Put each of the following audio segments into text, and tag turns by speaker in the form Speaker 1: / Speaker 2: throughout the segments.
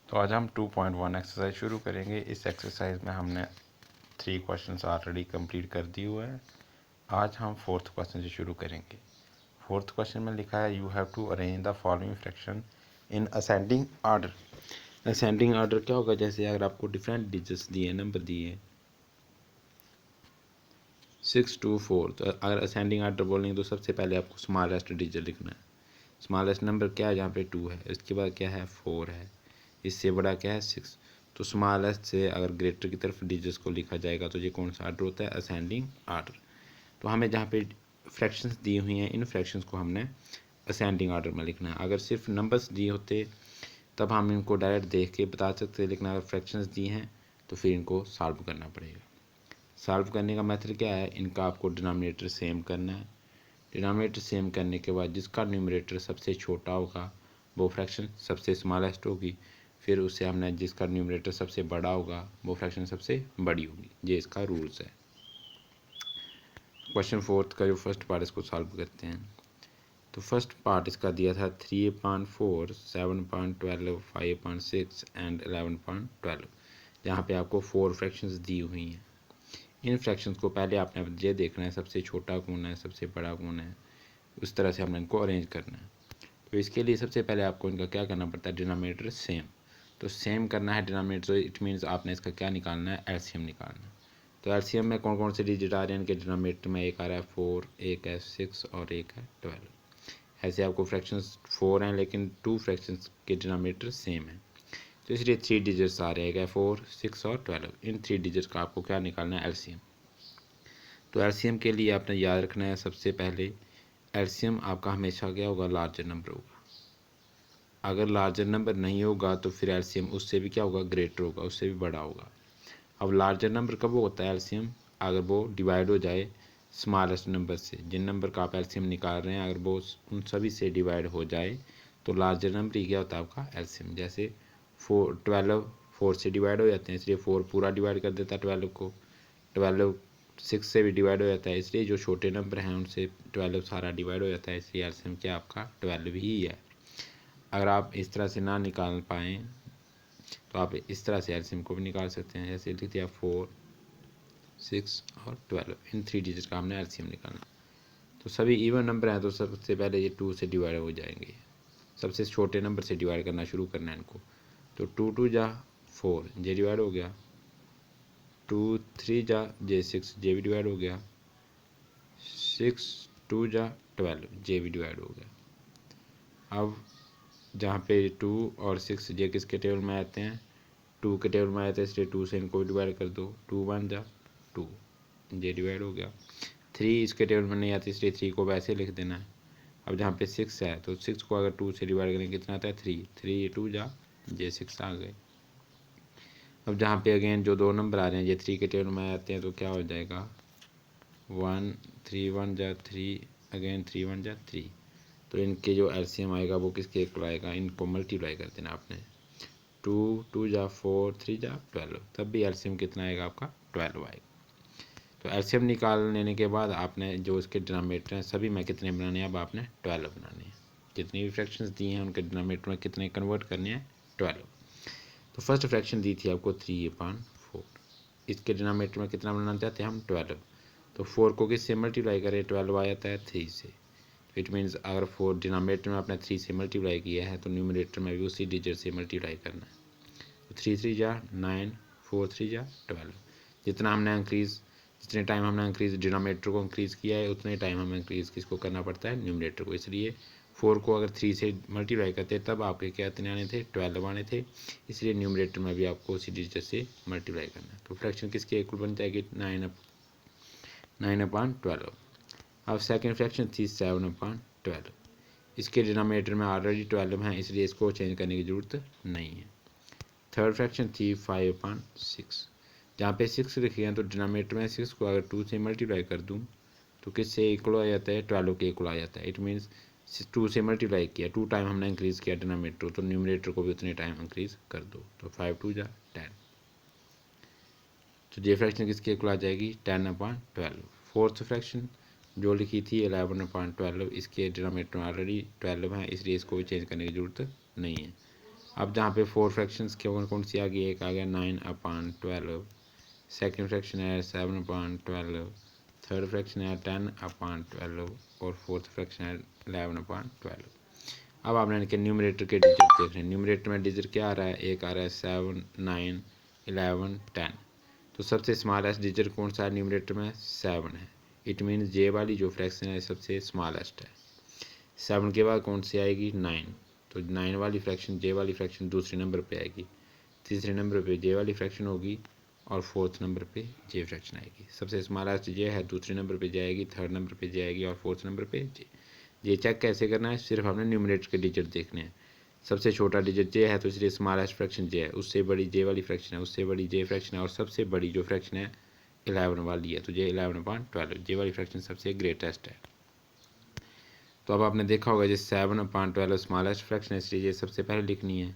Speaker 1: तो आज हम 2.1 एक्सरसाइज शुरू करेंगे। इस एक्सरसाइज में हमने 3 क्वेश्चंस ऑलरेडी कंप्लीट कर दिए हुए हैं। आज हम 4th क्वेश्चन से शुरू करेंगे। 4th क्वेश्चन में लिखा है you have to arrange the following fraction in ascending order. Ascending order क्या होगा? जैसे अगर आपको डिफरेंट डिजिट्स दिए, नंबर दिए 6 to 4, तो अगर असेंडिंग ऑर्डर बोलेंगे तो सबसे पहले आपको स्मॉलेस्ट डिजिट लिखना है। स्मॉलेस्ट नंबर क्या है? जहाँ पे 2 है, इसके बाद क्या है? 4 है, इससे बड़ा क्या है? 6। तो स्मॉलेस्ट से अगर ग्रेटर की तरफ डिजिट्स को लिखा जाएगा तो ये कौन सा ऑर्डर होता है? Ascending order. तो हमें जहाँ पे फ्रैक्शंस दी हुई हैं, इन फ्रैक्शंस को हमने असेंडिंग ऑर्डर में लिखना है। अगर सिर्फ नंबर्स दिए होते तब हम इनको डायरेक्ट देख के बता सकते, लेकिन अगर फ्रैक्शंस दी हैं तो फिर इनको सॉल्व करना पड़ेगा। सॉल्व करने का मेथड क्या है? इनका आपको डिनोमिनेटर सेम करना है। डिनोमिनेटर सेम करने के बाद जिसका न्यूमरेटर सबसे छोटा होगा वो फ्रैक्शन सबसे स्मॉलेस्ट होगी, फिर उससे हमने जिसका न्यूमरेटर सबसे बड़ा होगा वो फ्रैक्शन सबसे बड़ी होगी। ये इसका रूल्स है। क्वेश्चन 4th का जो फर्स्ट पार्ट, इसको सॉल्व करते हैं। तो फर्स्ट पार्ट इसका दिया था 3/4, 7/12, 5/6 एंड 11/12, जहाँ पे आपको 4 फ्रैक्शंस दी हुई हैं। इन फ्रैक्शंस को पहले आपने ये देखना है सबसे छोटा कौन है, सबसे बड़ा कौन है, उस तरह से हमने इनको अरेंज करना है। तो इसके लिए सबसे पहले आपको इनका क्या करना पड़ता है? Denominator same. तो सेम करना है डिनोमिनेटर, इट मीन्स आपने इसका क्या निकालना है? एलसीएम निकालना है। तो एलसीएम में कौन कौन से डिजिट आ रहे हैं इनके डिनोमिनेटर में? एक आ रहा है 4, एक है 6 और एक है 12। ऐसे आपको फ्रैक्शंस 4 हैं लेकिन 2 फ्रैक्शंस के डिनोमिनेटर सेम है, तो इसलिए 3 डिजिट्स आ रहे हैं, 4, 6 और 12। इन 3 डिजिट्स का आपको क्या निकालना है? एलसीएम। तो एलसीएम के लिए आपने याद रखना है सबसे पहले एलसीएम आपका हमेशा क्या होगा? लार्जर नंबर होगा। अगर लार्जर नंबर नहीं होगा तो फिर एलसीएम उससे भी क्या होगा? ग्रेटर होगा, उससे भी बड़ा होगा। अब लार्जर नंबर कब होता है एलसीएम? अगर वो डिवाइड हो जाए स्मॉलेस्ट नंबर से। जिन नंबर का आप एलसीएम निकाल रहे हैं अगर वो उन सभी से डिवाइड हो जाए तो लार्जर नंबर ही क्या होता है? आपका एलसीएम। जैसे 12 4 से डिवाइड हो जाते हैं, इसलिए 4 पूरा डिवाइड कर देता है 12 को। 12 6 से भी डिवाइड हो जाता है, इसलिए जो छोटे नंबर हैं उनसे 12 सारा डिवाइड हो जाता है, इसलिए एलसीएम क्या आपका 12 ही है। अगर आप इस तरह से ना निकाल पाएँ तो आप इस तरह से एलसीएम को भी निकाल सकते हैं। जैसे लिख दिया 4, 6 और 12, इन 3 डिजिट का हमने एलसीएम निकालना। तो सभी इवन नंबर हैं तो सबसे पहले ये 2 से डिवाइड हो जाएंगे। सबसे छोटे नंबर से डिवाइड करना शुरू करना है इनको। तो 2 2 जा 4, ये डिवाइड हो गया। 2 3 जा जे 6, जे भी डिवाइड हो गया। 6 2 जा 12, जे भी डिवाइड हो गया। अब जहाँ पे 2 और 6 ये किसके टेबल में आते हैं? 2 के टेबल में आए थे, इसलिए 2 से इनको डिवाइड कर दो। 2 1 जा 2, ये डिवाइड हो गया। 3 इसके टेबल में नहीं आती, इसलिए 3 को वैसे लिख देना है। अब जहाँ पे 6 है तो 6 को अगर 2 से डिवाइड करेंगे कितना आता है? 3, 3 2 जा ये 6 आ गए। अब जहाँ पे अगेन जो 2 नंबर आ रहे हैं ये 3 के टेबल में आते हैं तो क्या हो जाएगा? 1 3 1 जा 3, अगेन 3 1 जा 3। तो इनके जो एलसीएम आएगा वो किसके इक्वल आएगा? इनको मल्टीप्लाई कर देना आपने। 2 2 जा 4, 3 जा 12, तब भी एलसीएम कितना आएगा? आपका 12 आएगा। तो एलसीएम निकाल लेने के बाद आपने जो इसके डिनोमिनेटर हैं सभी में कितने बनाने हैं? अब आपने 12 बनाने हैं। जितनी भी फ्रैक्शंस दी हैं उनके डिनोमिनेटर में कितने कन्वर्ट करने हैं? 12। तो फर्स्ट फ्रैक्शन दी थी आपको 3/4, इसके डिनोमिनेटर में कितना बनाना चाहते हैं हम? 12। तो 4 को किससे मल्टीप्लाई करें? 12 आ जाता है 3 से। इट मीन्स अगर 4 डिनोमिनेटर में आपने 3 से मल्टीप्लाई किया है तो न्यूमरेटर में भी उसी डिजिट से मल्टीप्लाई करना है। तो 3 3 जा 9, 4 3 जा 12। जितना हमने इंक्रीज़, जितने टाइम हमने इंक्रीज़ डिनोमिनेटर को इंक्रीज़ किया है उतने टाइम हमें इंक्रीज़ किसको करना पड़ता है? न्यूमरेटर को। इसलिए 4 को अगर 3 से मल्टीप्लाई करते तब आपके क्या इतने आने थे? 12 आने थे, इसलिए न्यूमरेटर में भी आपको उसी डिजिट से मल्टीप्लाई करना है। तो फ्रैक्शन किसके इक्वल बन जाएगी? 9/12। अब सेकेंड फ्रैक्शन थी 7/12, इसके डिनोमिनेटर में ऑलरेडी 12 हैं इसलिए इसको चेंज करने की ज़रूरत नहीं है। थर्ड फ्रैक्शन थी 5/6, जहाँ पे 6 लिखे हैं तो डिनोमिनेटर में 6 को अगर 2 से मल्टीप्लाई कर दूँ तो किससे इक्वल आ जाता है? 12 के इक्वल आ जाता है। इट मीन्स 2 से मल्टीप्लाई किया, 2 टाइम हमने इंक्रीज़ किया डिनोमिनेटर, तो न्यूमरेटर को भी उतने टाइम इंक्रीज़ कर दो। तो 5 2 जा 10। तो ये फ्रैक्शन किसके इक्वल आ जाएगी? 10/12। फोर्थ फ्रैक्शन जो लिखी थी 11/12, इसके डिनोमिनेटर में ऑलरेडी 12 है इसलिए इसको भी चेंज करने की ज़रूरत नहीं है। अब जहाँ पे 4 फ्रैक्शंस कौन सी आ गई, एक आ गया 9/12, सेकेंड फ्रैक्शन है 7/12, थर्ड फ्रैक्शन है 10/12 और फोर्थ फ्रैक्शन है 11/12। अब आपने इनके न्यूमरेटर के डिजिट देख रहे हैं। न्यूमरेटर में डिजिट क्या आ रहा है, एक आ रहा है 7, 9, 11, 10। तो सबसे स्मॉलेस्ट डिजिट कौन सा है न्यूमरेटर में, 7 है। इट मीन्स जे वाली जो फ्रैक्शन है सबसे स्मॉलेस्ट है। 7 के बाद कौन सी आएगी, 9। तो 9 वाली फ्रैक्शन, जे वाली फ्रैक्शन दूसरे नंबर पे आएगी, तीसरे नंबर पे जे वाली फ्रैक्शन होगी और फोर्थ नंबर पे जे फ्रैक्शन आएगी। सबसे स्मॉलेस्ट जे है दूसरे नंबर पे जे आएगी, थर्ड नंबर पे जे आएगी और फोर्थ नंबर पे जे। ये चेक कैसे करना है, सिर्फ हमने न्यूमरेटर के डिजिट देखने हैं। सबसे छोटा डिजिट जे है तो इसलिए स्मॉलेस्ट फ्रैक्शन जे है, उससे बड़ी जे वाली फ्रैक्शन है, उससे बड़ी जे फ्रैक्शन है और सबसे बड़ी जो फ्रैक्शन है 11 वाली है, तो जे 11/12, जे वाली फ्रैक्शन सबसे ग्रेटेस्ट है। तो अब आपने देखा होगा जैसे 7/12 स्मॉलेस्ट फ्रैक्शन है, इसलिए ये सबसे पहले लिखनी है।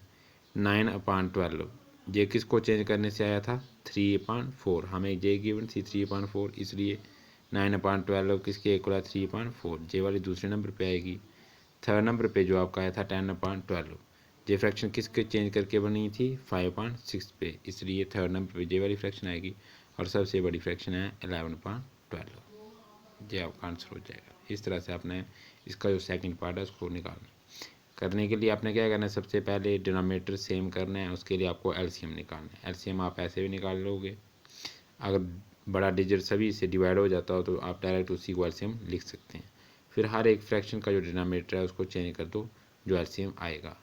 Speaker 1: 9/12 ये किसको चेंज करने से आया था, 3/4, हमें जे गिवन थी 3/4, इसलिए 9/12 किसके इक्वल है, 3/4, जे वाली दूसरे नंबर पे आएगी। थर्ड नंबर पे जो आपका आया था 10/12, जे फ्रैक्शन किसके चेंज करके बनी थी, 5/6 पे, इसलिए थर्ड नंबर पे जे वाली फ्रैक्शन आएगी और सबसे बड़ी फ्रैक्शन है 11/12। ये आपका आंसर हो जाएगा। इस तरह से आपने इसका जो सेकंड पार्ट है उसको निकालना। करने के लिए आपने क्या करना है, सबसे पहले डिनोमिनेटर सेम करना है, उसके लिए आपको एलसीएम निकालना है। एलसीएम आप ऐसे भी निकाल लोगे, अगर बड़ा डिजिट सभी से डिवाइड हो जाता हो तो आप डायरेक्ट उसी को एलसीएम लिख सकते हैं। फिर हर एक फ्रैक्शन का जो डिनोमिनेटर है उसको चेंज कर दो, जो एलसीएम आएगा।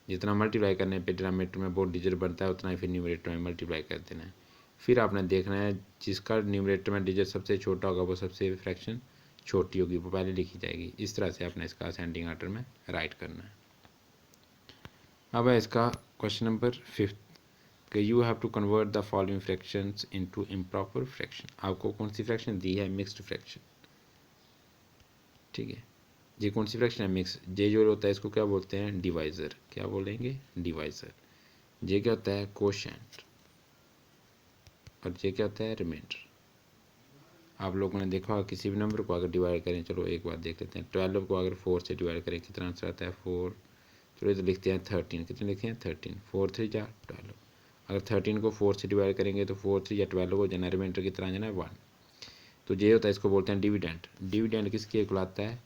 Speaker 1: जितना मल्टीप्लाई करने पे डिनोमिनेटर में बहुत डिजिट बनता है उतना ही फिर न्यूमरेटर में मल्टीप्लाई कर देना है। फिर आपने देखना है जिसका न्यूमरेटर में डिजिट सबसे छोटा होगा वो सबसे फ्रैक्शन छोटी होगी, वो पहले लिखी जाएगी। इस तरह से आपने इसका असेंडिंग ऑर्डर में राइट करना है। अब है इसका क्वेश्चन नंबर 5 कि you have to convert the following fractions into improper fraction. आपको कौन सी फ्रैक्शन दी है, मिक्स्ड फ्रैक्शन, ठीक है। ये कौन सी फ्रैक्शन है, मिक्स। जे जो होता है इसको क्या बोलते हैं, डिवाइज़र, क्या बोलेंगे, डिवाइज़र। जे क्या होता है, कोशेंट, और जे क्या होता है, रिमाइंडर। आप लोगों ने देखा होगा किसी भी नंबर को अगर डिवाइड करें, चलो एक बार देख लेते हैं, 12 को अगर 4 से डिवाइड करें कितना आंसर आता है, 4। चलो ये तो लिखते हैं 13, कितने लिखे हैं, 13, 4 3 जा 12। अगर 13 को 4 से डिवाइड करेंगे तो 4 3 या 12 को जाना, रिमाइंडर कितना जाना है, 1। तो ये होता है, इसको बोलते हैं डिविडेंड। डिविडेंड किसके इक्वल आता है,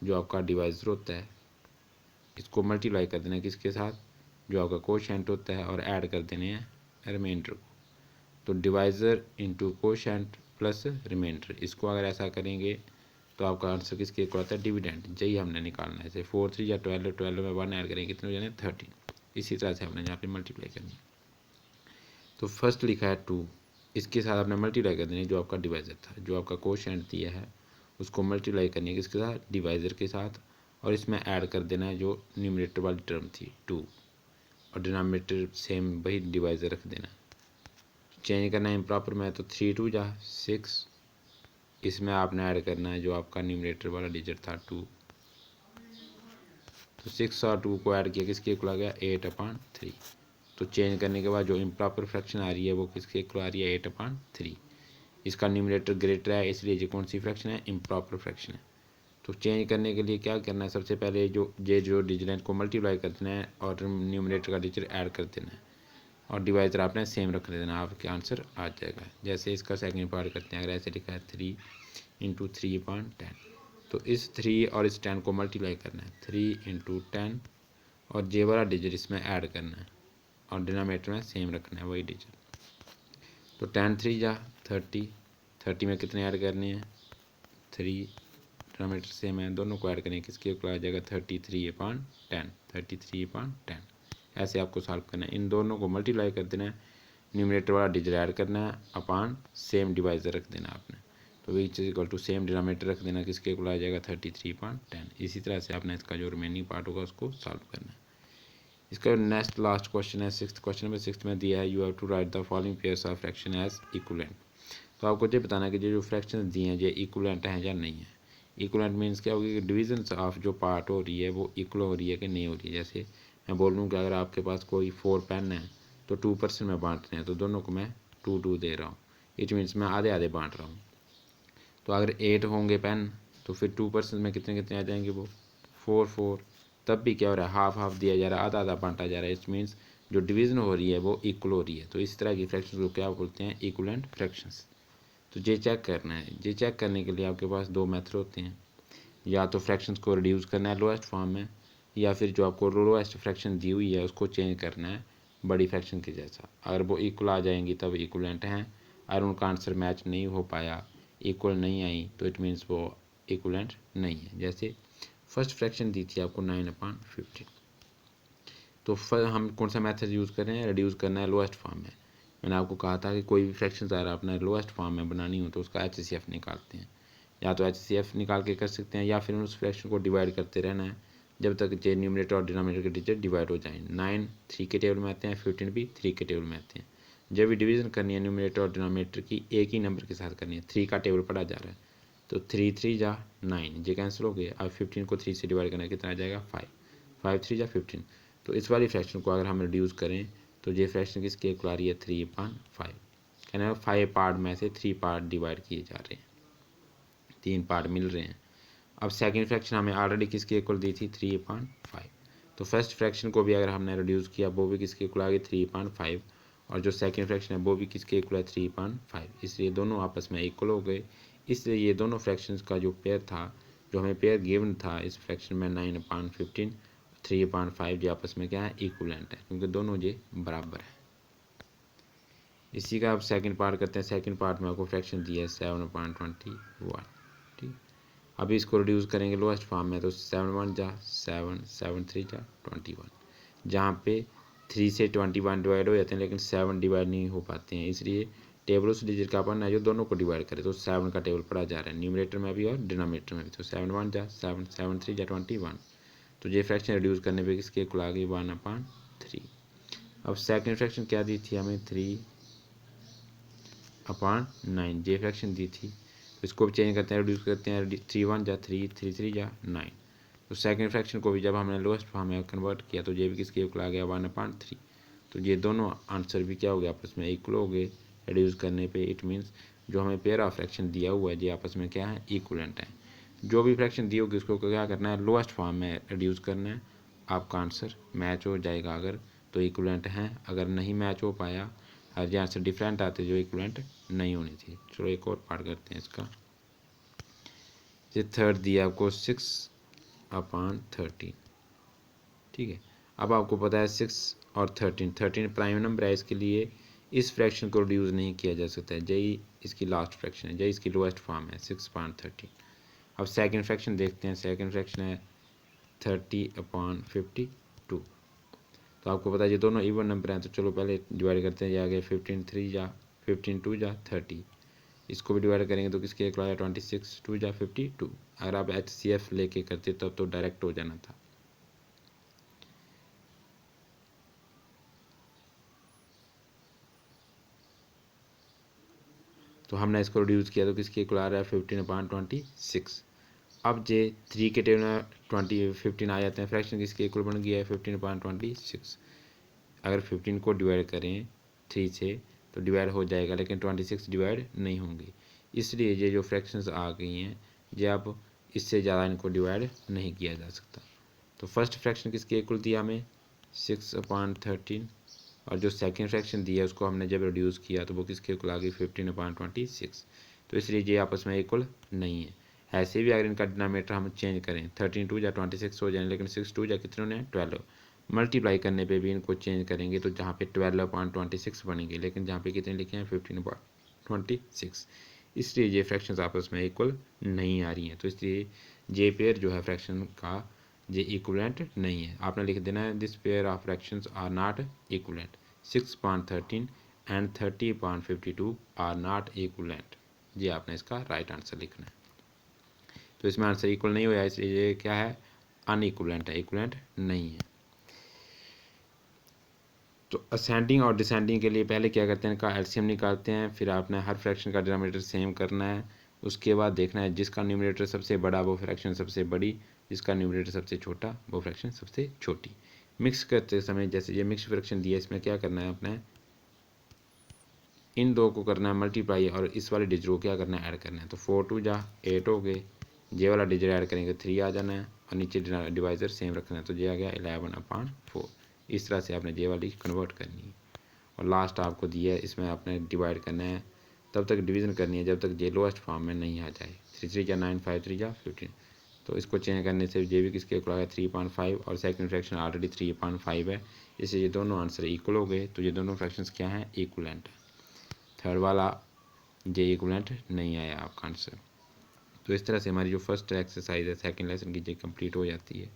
Speaker 1: जो आपका डिवाइजर होता है, इसको मल्टीप्लाई कर देना है किसके साथ, जो आपका कोशेंट होता है, और ऐड कर देने हैं रिमाइंडर को। तो divisor into quotient plus remainder, इसको अगर ऐसा करेंगे तो आपका आंसर किसके इक्वल आता है, डिविडेंड। यही हमने निकालना है। जैसे 4 3 या 12, 12 में 1 ऐड करेंगे कितने हो जाने, 13। इसी तरह से हमने यहाँ पे मल्टीप्लाई करनी है। तो फर्स्ट लिखा है 2, इसके साथ आपने मल्टीप्लाई कर देनी है जो आपका डिवाइज़र था, जो आपका कोशेंट दिया है उसको मल्टीप्लाई करनी है किसके साथ, डिवाइज़र के साथ, और इसमें ऐड कर देना है जो न्यूमरेटर वाली टर्म थी 2, और डिनोमिनेटर सेम वही डिवाइज़र रख देना। चेंज करना है इम्प्रॉपर में, तो 3 2 जा 6, इसमें आपने ऐड करना है जो आपका न्यूमरेटर वाला डिजिट था 2। तो 6 और 2 को ऐड किया, किसके इक्वल आ गया, 8/3। तो चेंज करने के बाद जो इम्प्रॉपर फ्रैक्शन आ रही है वो किसके इक्वल आ रही है, 8/3। इसका न्यूमरेटर ग्रेटर है इसलिए ये कौन सी फ्रैक्शन है, इम्प्रॉपर फ्रैक्शन है। तो चेंज करने के लिए क्या करना है, सबसे पहले जो डिजिट को मल्टीप्लाई कर देना है और न्यूमरेटर का डिजिट ऐड कर देना है, और डिवाइजर आपने सेम रख देना, आपके आंसर आ जाएगा। जैसे इसका सेकंड पार्ट करते हैं, अगर ऐसे लिखा है 3 इंटू 3/10, तो इस 3 और इस 10 को मल्टीप्लाई करना है, 3 इंटू 10, और जे वाला डिजिट इसमें ऐड करना है और डिनोमिनेटर में सेम रखना है वही डिजिट। तो 10 3 जा 30, 30 में कितने ऐड करने हैं, 3, डिनोमिनेटर सेम है, दोनों को ऐड करें, किसके इक्वल आ जाएगा, 33/10, 33/10। ऐसे आपको सॉल्व करना है, इन दोनों को मल्टीप्लाई कर देना है, न्यूमरेटर वाला डिजिट ऐड करना है अपॉन सेम डिवाइजर रख देना आपने। तो which is equal to same denominator रख देना, किसके इक्वल आ जाएगा, 33/10। इसी तरह से आपने इसका जो रिमेनिंग पार्ट होगा उसको सॉल्व करना है। इसका नेक्स्ट लास्ट क्वेश्चन है सिक्स्थ, क्वेश्चन नंबर 6 में दिया है, you have to write the following pairs of fraction as equivalent. तो आपको ये बताना है कि जो फ्रैक्शन दिए हैं ये इक्वलेंट हैं या नहीं है। इक्वलेंट मीन्स क्या होगी कि डिवीजन ऑफ जो पार्ट हो रही है वो इक्वल हो रही है कि नहीं हो रही है। जैसे मैं बोल लूँ कि अगर आपके पास कोई 4 पेन है तो 2% में बांट रहे हैं, तो दोनों को मैं 2 2 दे रहा हूँ, इट मीन्स मैं आधे आधे बांट रहा हूँ। तो अगर 8 होंगे पेन तो फिर 2% में कितने कितने आ जाएंगे, वो 4 4, तब भी क्या हो रहा है, हाफ हाफ दिया जा रहा है, आधा आधा बांटा जा रहा है। इट मीन्स जो डिवीज़न हो रही है वो इक्वल हो रही है। तो इस तरह की फ्रैक्शन को क्या बोलते हैं, इक्वलेंट फ्रैक्शंस। तो ये चेक करना है। ये चेक करने के लिए आपके पास दो मेथड होते हैं, या तो फ्रैक्शंस को रिड्यूस करना है लोएस्ट फॉर्म में, या फिर जो आपको लोएस्ट फ्रैक्शन दी हुई है उसको चेंज करना है बड़ी फ्रैक्शन के जैसा। अगर वो इक्वल आ जाएंगी तब इक्वलेंट हैं, अगर उनका आंसर मैच नहीं हो पाया, इक्वल नहीं आई, तो इट मीन्स वो इक्वलेंट नहीं है। जैसे फर्स्ट फ्रैक्शन दी थी आपको 9/15, तो हम कौन सा मेथड यूज़ कर रहे हैं, रिड्यूस करना है लोएस्ट फॉर्म में। मैंने आपको कहा था कि कोई भी फ्रैक्शन अगर आपने लोएस्ट फॉर्म में बनानी हो तो उसका HCF निकालते हैं, या तो HCF निकाल के कर सकते हैं, या फिर उस फ्रैक्शन को डिवाइड करते रहना है जब तक जे न्यूमरेटर और डिनोमिनेटर के डिजिट डिवाइड हो जाए। 9 3 के टेबल में आते हैं, 15 भी 3 के टेबल में आते हैं। जब भी डिवीजन करनी है न्यूमरेटर और डिनोमिनेटर की एक ही नंबर के साथ करनी है, 3 का टेबल पढ़ा जा रहा है, तो 3 3 जा 9, ये कैंसिल हो गए। अब 15 को 3 से डिवाइड करना कितना आ जाएगा, 5, 5 3 जा 15। तो इस वाली फ्रैक्शन को अगर हम रिड्यूस करें तो ये फ्रैक्शन किसकी इक्वल आ रही है, 3/5। कहना है 5 पार्ट में से 3 पार्ट डिवाइड किए जा रहे हैं, 3 पार्ट मिल रहे हैं। अब सेकंड फ्रैक्शन हमें ऑलरेडी किसकी इक्वल दी थी, 3/5। तो फर्स्ट फ्रैक्शन को भी अगर हमने रिड्यूस किया वो भी किसके इक्वल आ गई, 3/5, और जो सेकंड फ्रैक्शन है वो भी किसके इक्वल है, 3/5। इसलिए दोनों आपस में इक्वल हो गए। इसलिए ये दोनों फ्रैक्शंस का जो पेयर था, जो हमें पेयर गिवन था इस फ्रैक्शन में 9/15, 3/5, ये आपस में क्या है, इक्वलेंट है, क्योंकि दोनों ये बराबर है। इसी का आप सेकंड पार्ट करते हैं। सेकंड पार्ट में आपको फ्रैक्शन दिया है 7/21, ठीक। अभी इसको रिड्यूस करेंगे लोएस्ट फॉर्म में, तो 7 1 जा 7, 7 3 जा 21, जहाँ पे 3 से 21 डिवाइड हो जाते हैं लेकिन 7 डिवाइड नहीं हो पाते हैं। इसलिए टेबल उस डिजिट का पढ़ना है जो दोनों को डिवाइड करे, तो 7 का टेबल पढ़ा जा रहा है न्यूमरेटर में भी और डिनोमिनेटर में भी। तो 7 1 जा 7, 7 3 जा 21। तो ये फ्रैक्शन रिड्यूस करने पे किसके इक्वल आ गई, 1/3। अब सेकंड फ्रैक्शन क्या दी थी हमें, 3/9, ये फ्रैक्शन दी थी। इसको भी चेंज करते हैं, रिड्यूस करते हैं, 3 1 जा 3, 3 3 जा 9। तो सेकंड फ्रैक्शन को भी जब हमने लोएस्ट फॉर्म में कन्वर्ट किया तो ये भी किसके इक्वल आ गया, 1/3। तो ये दोनों आंसर भी क्या हो गया, आपस में इक्वल हो गए रिड्यूस करने पे। इट मीन्स जो हमें पेयर ऑफ फ्रैक्शन दिया हुआ है ये आपस में क्या है, इक्वलेंट है। जो भी फ्रैक्शन दी होगी उसको क्या करना है, लोएस्ट फॉर्म में रिड्यूस करना है। आपका आंसर मैच हो जाएगा अगर तो इक्वलेंट हैं, अगर नहीं मैच हो पाया और ये आंसर डिफरेंट आते जो इक्वलेंट नहीं होनी थी। चलो एक और पार्ट करते हैं इसका। ये थर्ड दिया आपको 6/13, ठीक है। अब आपको पता है 6 और 13 प्राइम नंबर है, इसके लिए इस फ्रैक्शन को रिड्यूस नहीं किया जा सकता है। जय इसकी लास्ट फ्रैक्शन है, जय इसकी लोएस्ट फॉर्म है 6/13। अब सेकंड फ्रैक्शन देखते हैं। सेकंड फ्रैक्शन है 30/52। तो आपको पता है ये दोनों इवन नंबर हैं, तो चलो पहले डिवाइड करते हैं। ये आ गए 15 3 जा 15 2 जा 30। इसको भी डिवाइड करेंगे तो किसके इक्वल आया, 26 2 जा 52। अगर आप HCF लेके करते तब तो डायरेक्ट हो जाना था। तो हमने इसको रिड्यूस किया तो किसके इक्वल आ रहा है, 15/26। अब जे 3 के टेबल में 15 आ जाते हैं, फ्रैक्शन किसके इक्वल बन गया है, 15/26। अगर 15 को डिवाइड करें 3 से तो डिवाइड हो जाएगा, लेकिन 26 डिवाइड नहीं होंगी। इसलिए ये जो फ्रैक्शंस आ गई हैं ये अब इससे ज़्यादा इनको डिवाइड नहीं किया जा सकता। तो फर्स्ट फ्रैक्शन किसके इक्वल दिया हमें, 6/13, और जो सेकंड फ्रैक्शन दिया उसको हमने जब रिड्यूस किया तो वो किसके इक्वल आ गई, 15/26। तो इसलिए ये आपस में इक्वल नहीं है। ऐसे भी अगर इनका डिनोमिनेटर हम चेंज करें, 13 2 जा 26 हो जाए, लेकिन 6 2 जा कितने होने हैं, 12। मल्टीप्लाई करने पे भी इनको चेंज करेंगे तो जहाँ पे 12/26 बनेंगे, लेकिन जहाँ पे कितने लिखे हैं, 15/26। इसलिए ये फ्रैक्शंस आपस में इक्वल नहीं आ रही हैं। तो इसलिए जे पेयर जो है फ्रैक्शन का ये इक्वलेंट नहीं है। आपने लिख देना है, this pair of fractions are not equivalent. 6/13 and 30/52 are not equivalent. ये आपने इसका राइट आंसर लिखना है। तो इसमें आंसर इक्वल नहीं हुआ, इसलिए ये क्या है, अनइक्वलेंट है, इक्वलेंट नहीं है। तो असेंडिंग और डिसेंडिंग के लिए पहले क्या करते हैं, इनका एलसीएम निकालते हैं, फिर आपने हर फ्रैक्शन का डिनोमिनेटर सेम करना है। उसके बाद देखना है जिसका न्यूमरेटर सबसे बड़ा वो फ्रैक्शन सबसे बड़ी, जिसका न्यूमरेटर सबसे छोटा वो फ्रैक्शन सबसे छोटी। मिक्स करते समय जैसे ये मिक्स फ्रैक्शन दिया, इसमें क्या करना है, अपने इन दो को करना है मल्टीप्लाई, और इस वाले डिजिट को क्या करना है, ऐड करना है। तो 4 2 जा 8 हो गए, जे वाला डिजिट ऐड करेंगे 3 आ जाना है, और नीचे डिवाइज़र सेम रखना है, तो ये आ गया 11/4। इस तरह से आपने ये वाली कन्वर्ट करनी है। और लास्ट आपको दिया है, इसमें आपने डिवाइड करना है, तब तक डिवीज़न करनी है जब तक ये लोएस्ट फॉर्म में नहीं आ जाए। 3 3 या 9, 5 3 या 15। तो इसको चेंज करने से ये भी किसके इक्वल आ गया 3.5, और सेकंड फ्रैक्शन ऑलरेडी 3.5 है, इससे ये दोनों आंसर इक्वल हो गए। तो ये दोनों फ्रैक्शंस क्या हैं, इक्वलेंट। थर्ड वाला ये इक्वलेंट नहीं आया आपका आंसर। तो इस तरह से हमारी जो फर्स्ट एक्सरसाइज है सेकंड लेसन की ये कंप्लीट हो जाती है।